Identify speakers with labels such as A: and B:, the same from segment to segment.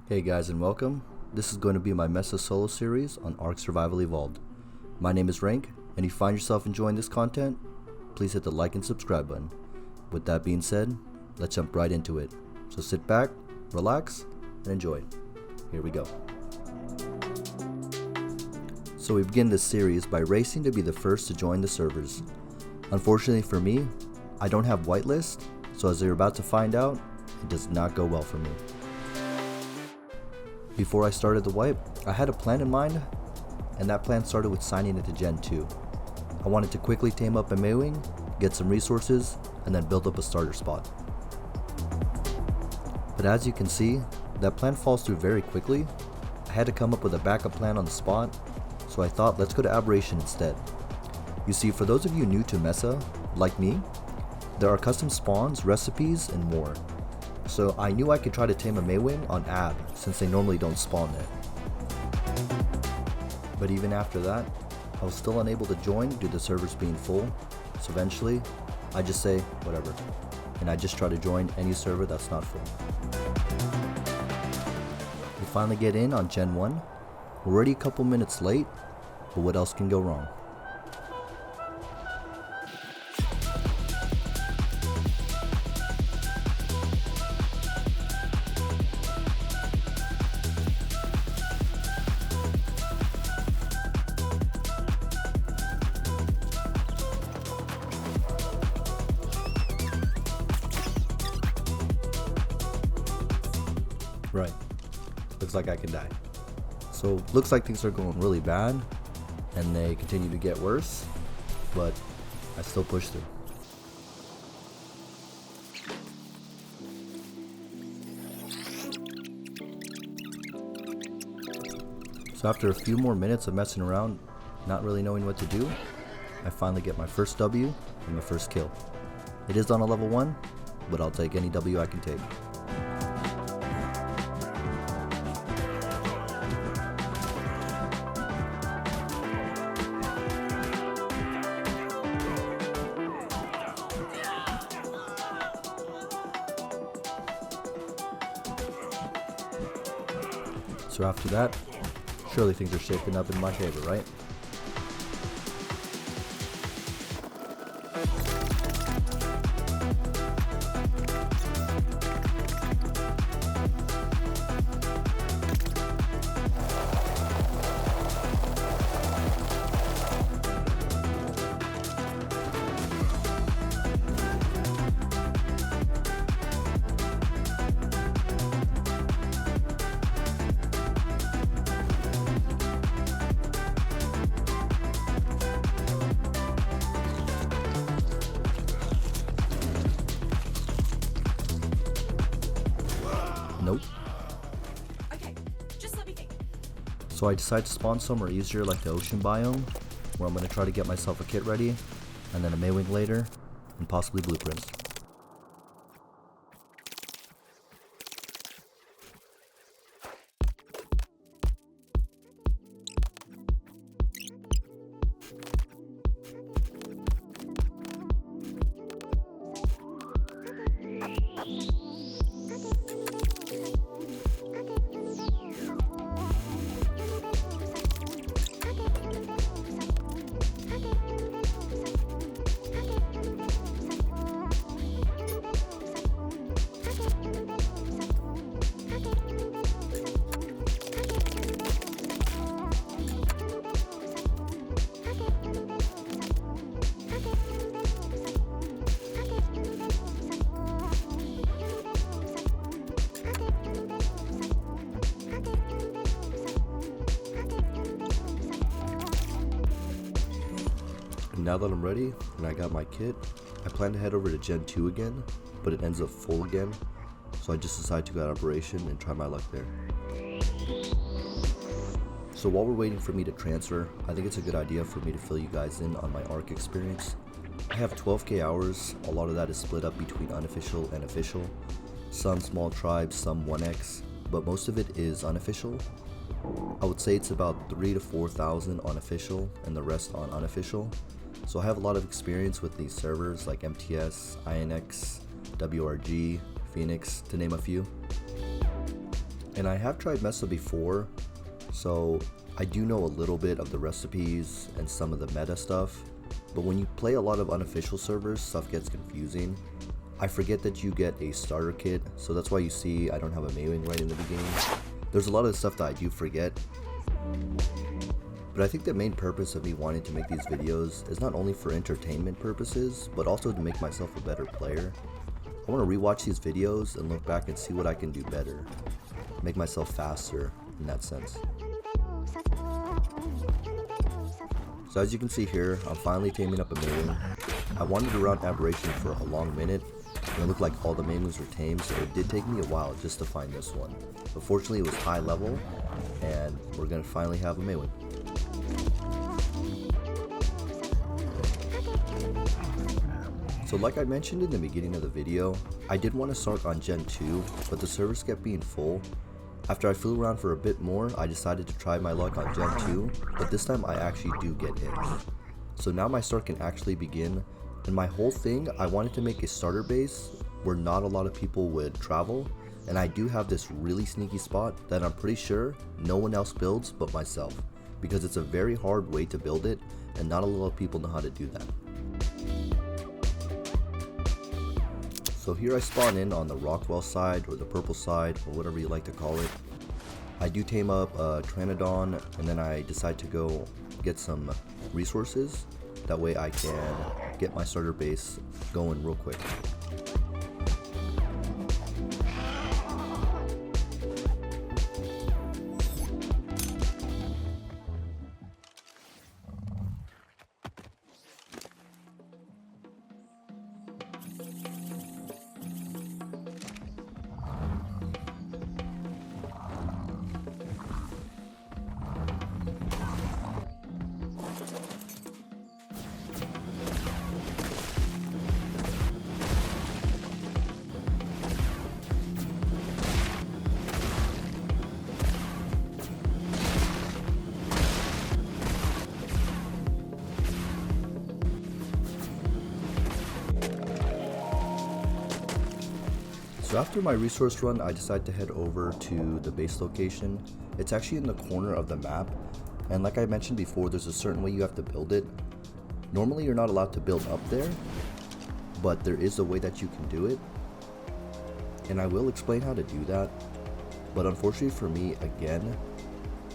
A: Hey guys and welcome. This is going to be my Mesa Solos series on Ark Survival Evolved. My name is Rank, and if you find yourself enjoying this content, please hit the like and subscribe button. With that being said, let's jump right into it. So sit back, relax, and enjoy. Here we go. So we begin this series by racing to be the first to join the servers. Unfortunately for me, I don't have whitelist, so as you're about to find out, it does not go well for me. Before I started the wipe, I had a plan in mind, and that plan started with signing into Gen 2. I wanted to quickly tame up a Maywing, get some resources, and then build up a starter spot. But as you can see, that plan falls through very quickly. I had to come up with a backup plan on the spot, so I thought let's go to Aberration instead. You see, for those of you new to Mesa, like me, there are custom spawns, recipes, and more. So I knew I could try to tame a Maywing on Ab, since they normally don't spawn there. But even after that, I was still unable to join due to the servers being full, so eventually, I just say whatever, and I just try to join any server that's not full. We finally get in on Gen 1, we're already a couple minutes late, but what else can go wrong? Right, looks like I can die. So looks like things are going really bad, and they continue to get worse, but I still push through. So after a few more minutes of messing around, not really knowing what to do, I finally get my first W and my first kill. It is on a level 1, but I'll take any W I can take. So after that, surely things are shaping up in my favor, right? Nope.
B: Okay, just let me think.
A: So I decide to spawn somewhere easier like the ocean biome, where I'm going to try to get myself a kit ready, and then a Maywing later, and possibly blueprints. And now that I'm ready and I got my kit, I plan to head over to Gen 2 again, but it ends up full again, so I just decided to go to Operation and try my luck there. So while we're waiting for me to transfer, I think it's a good idea for me to fill you guys in on my Ark experience. I have 12k hours, a lot of that is split up between unofficial and official. Some small tribes, some 1x, but most of it is unofficial. I would say it's about 3,000 to 4,000 on official and the rest on unofficial. So I have a lot of experience with these servers like MTS, INX, WRG, Phoenix, to name a few. And I have tried Mesa before, so I do know a little bit of the recipes and some of the meta stuff, but when you play a lot of unofficial servers, stuff gets confusing. I forget that you get a starter kit, so that's why you see I don't have a Maywing right in the beginning. There's a lot of stuff that I do forget. But I think the main purpose of me wanting to make these videos is not only for entertainment purposes, but also to make myself a better player. I want to rewatch these videos and look back and see what I can do better. Make myself faster in that sense. So as you can see here, I'm finally taming up a Maywing. I wandered around Aberration for a long minute, and it looked like all the Maywings were tamed, so it did take me a while just to find this one. But fortunately it was high level, and we're gonna finally have a Maywing. So like I mentioned in the beginning of the video, I did want to start on Gen 2, but the servers kept being full. After I flew around for a bit more, I decided to try my luck on Gen 2, but this time I actually do get in. So now my start can actually begin, and my whole thing, I wanted to make a starter base where not a lot of people would travel, and I do have this really sneaky spot that I'm pretty sure no one else builds but myself, because it's a very hard way to build it, and not a lot of people know how to do that. So here I spawn in on the Rockwell side, or the purple side, or whatever you like to call it. I do tame up a Pteranodon, and then I decide to go get some resources. That way I can get my starter base going real quick. So after my resource run, I decided to head over to the base location. It's actually in the corner of the map, and like I mentioned before, there's a certain way you have to build it. Normally you're not allowed to build up there, but there is a way that you can do it, and I will explain how to do that. But unfortunately for me, again,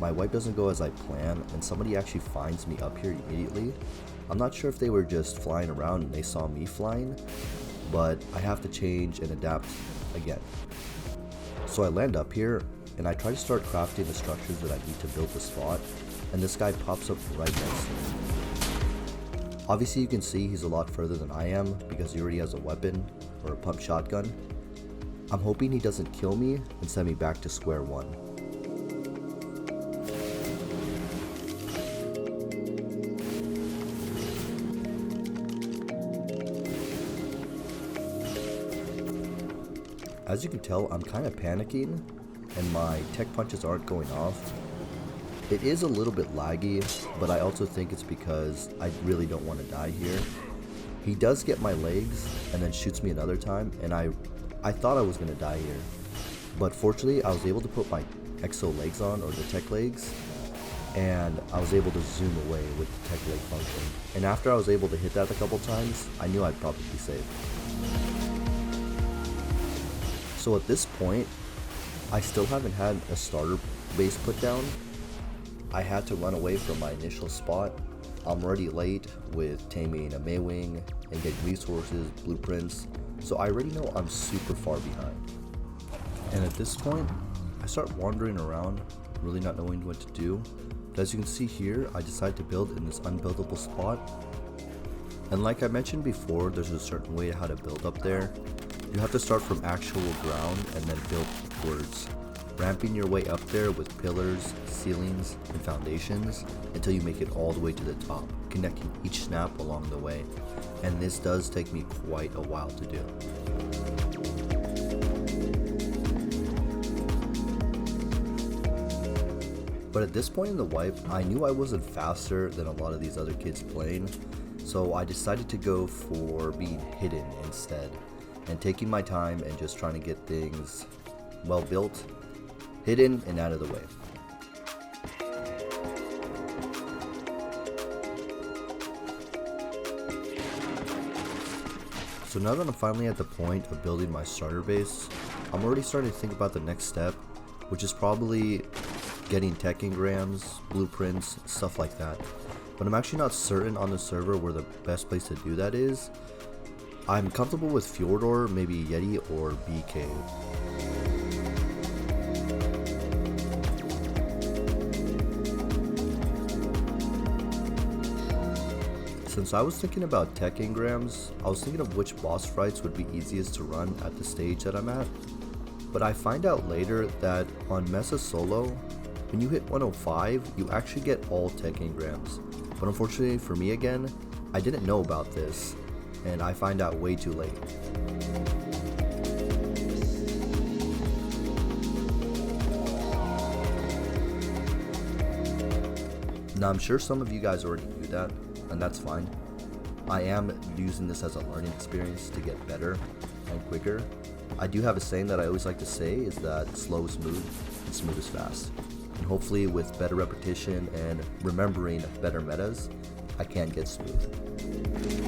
A: my wipe doesn't go as I plan, and somebody actually finds me up here immediately. I'm not sure if they were just flying around and they saw me flying, but I have to change and adapt again. So I land up here and I try to start crafting the structures that I need to build the spot, and this guy pops up right next to me. Obviously you can see he's a lot further than I am because he already has a weapon, or a pump shotgun. I'm hoping he doesn't kill me and send me back to square one. As you can tell, I'm kind of panicking and my tech punches aren't going off. It is a little bit laggy, but I also think it's because I really don't want to die here. He does get my legs and then shoots me another time, and I thought I was going to die here. But fortunately, I was able to put my exo legs on, or the tech legs, and I was able to zoom away with the tech leg function. And after I was able to hit that a couple times, I knew I'd probably be safe. So at this point, I still haven't had a starter base put down. I had to run away from my initial spot. I'm already late with taming a Maywing and getting resources, blueprints, so I already know I'm super far behind. And at this point, I start wandering around, really not knowing what to do. But as you can see here, I decide to build in this unbuildable spot. And like I mentioned before, there's a certain way how to build up there. You have to start from actual ground and then build upwards, ramping your way up there with pillars, ceilings, and foundations until you make it all the way to the top, connecting each snap along the way. And this does take me quite a while to do. But at this point in the wipe, I knew I wasn't faster than a lot of these other kids playing, so I decided to go for being hidden instead, and taking my time and just trying to get things well built hidden and out of the way. So now that I'm finally at the point of building my starter base, I'm already starting to think about the next step, which is probably getting tech engrams, blueprints, stuff like that. But I'm actually not certain on the server where the best place to do that is. I'm comfortable with Fjordor, maybe Yeti, or Bee Cave. Since I was thinking about tech engrams, I was thinking of which boss fights would be easiest to run at the stage that I'm at. But I find out later that on Mesa Solo, when you hit 105, you actually get all tech engrams. But unfortunately for me again, I didn't know about this, and I find out way too late. Now I'm sure some of you guys already knew that, and that's fine. I am using this as a learning experience to get better and quicker. I do have a saying that I always like to say is that slow is smooth and smooth is fast. And hopefully with better repetition and remembering better metas, I can get smooth.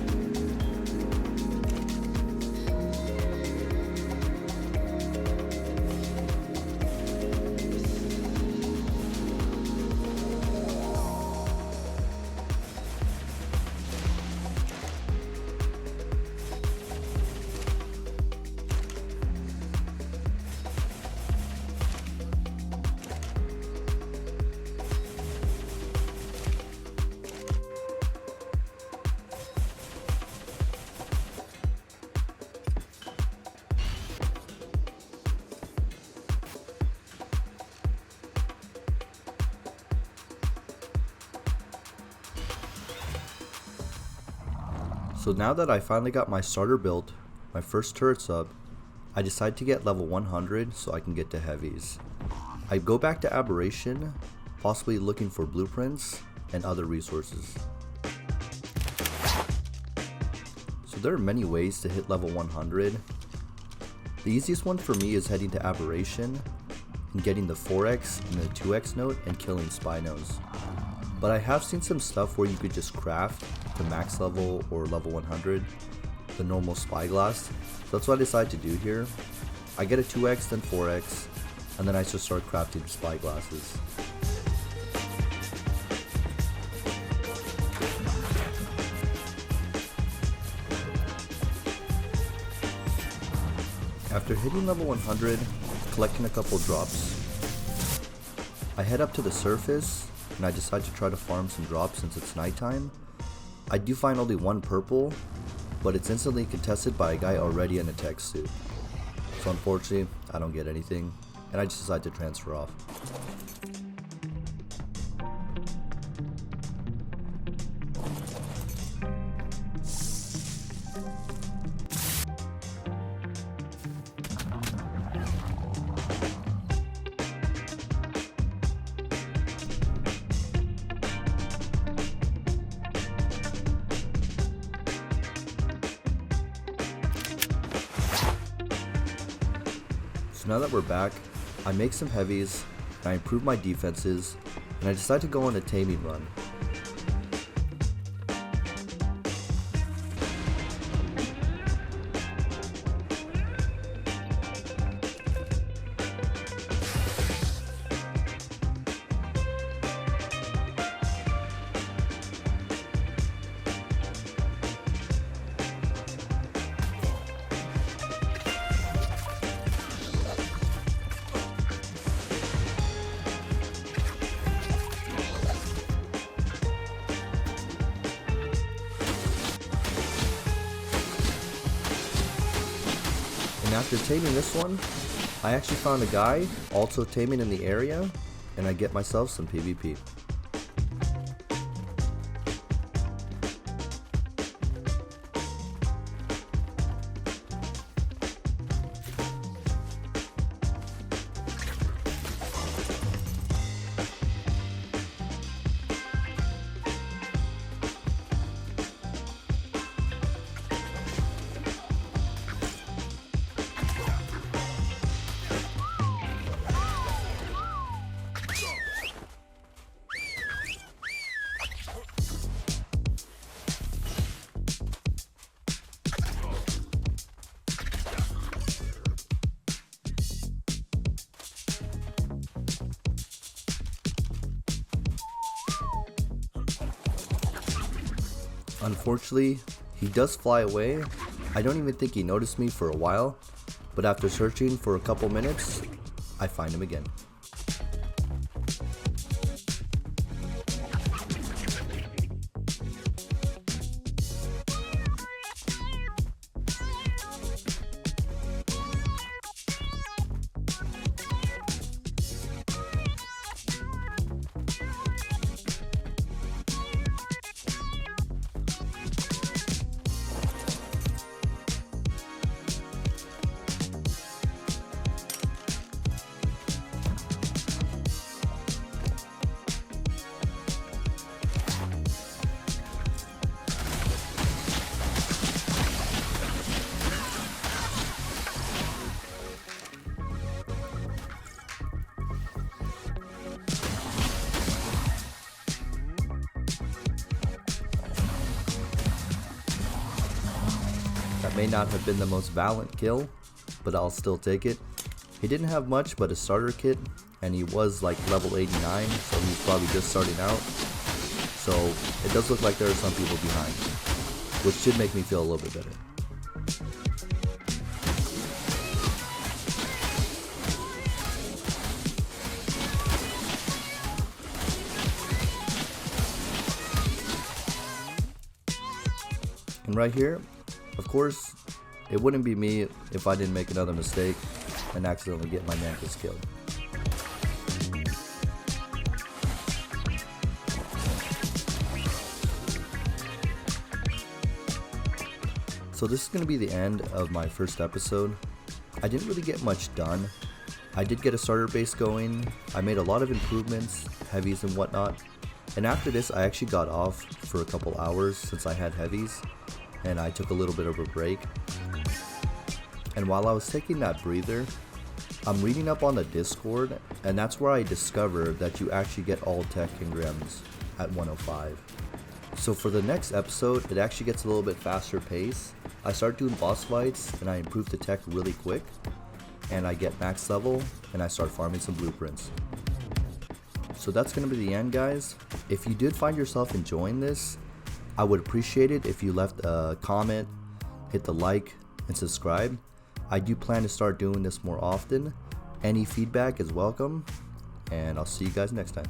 A: So now that I finally got my starter built, my first turrets up, I decide to get level 100 so I can get to heavies. I go back to Aberration, possibly looking for blueprints and other resources. So there are many ways to hit level 100. The easiest one for me is heading to Aberration and getting the 4x and the 2x note and killing Spinos. But I have seen some stuff where you could just craft to max level or level 100 the normal spyglass. So that's what I decided to do here. I get a 2x then 4x and then I just start crafting spyglasses. After hitting level 100, collecting a couple drops, I head up to the surface and I decide to try to farm some drops since it's nighttime. I do find only one purple, but it's instantly contested by a guy already in a tech suit. So unfortunately, I don't get anything, and I just decide to transfer off. So now that we're back, I make some heavies, and I improve my defenses, and I decide to go on a taming run. And after taming this one, I actually found a guy also taming in the area, and I get myself some PvP. Unfortunately, he does fly away. I don't even think he noticed me for a while, but after searching for a couple minutes, I find him again. That may not have been the most valiant kill, but I'll still take it. He didn't have much but a starter kit, and he was like level 89, so he's probably just starting out. So it does look like there are some people behind, which should make me feel a little bit better. And right here, of course, it wouldn't be me if I didn't make another mistake and accidentally get my mantis killed. So this is going to be the end of my first episode. I didn't really get much done. I did get a starter base going. I made a lot of improvements, heavies and whatnot. And after this, I actually got off for a couple hours since I had heavies, and I took a little bit of a break. And while I was taking that breather, I'm reading up on the Discord, and that's where I discovered that you actually get all tech engrams at 105. So for the next episode, it actually gets a little bit faster pace. I start doing boss fights and I improve the tech really quick, and I get max level and I start farming some blueprints. So that's going to be the end, guys. If you did find yourself enjoying this, I would appreciate it if you left a comment, hit the like, and subscribe. I do plan to start doing this more often. Any feedback is welcome, and I'll see you guys next time.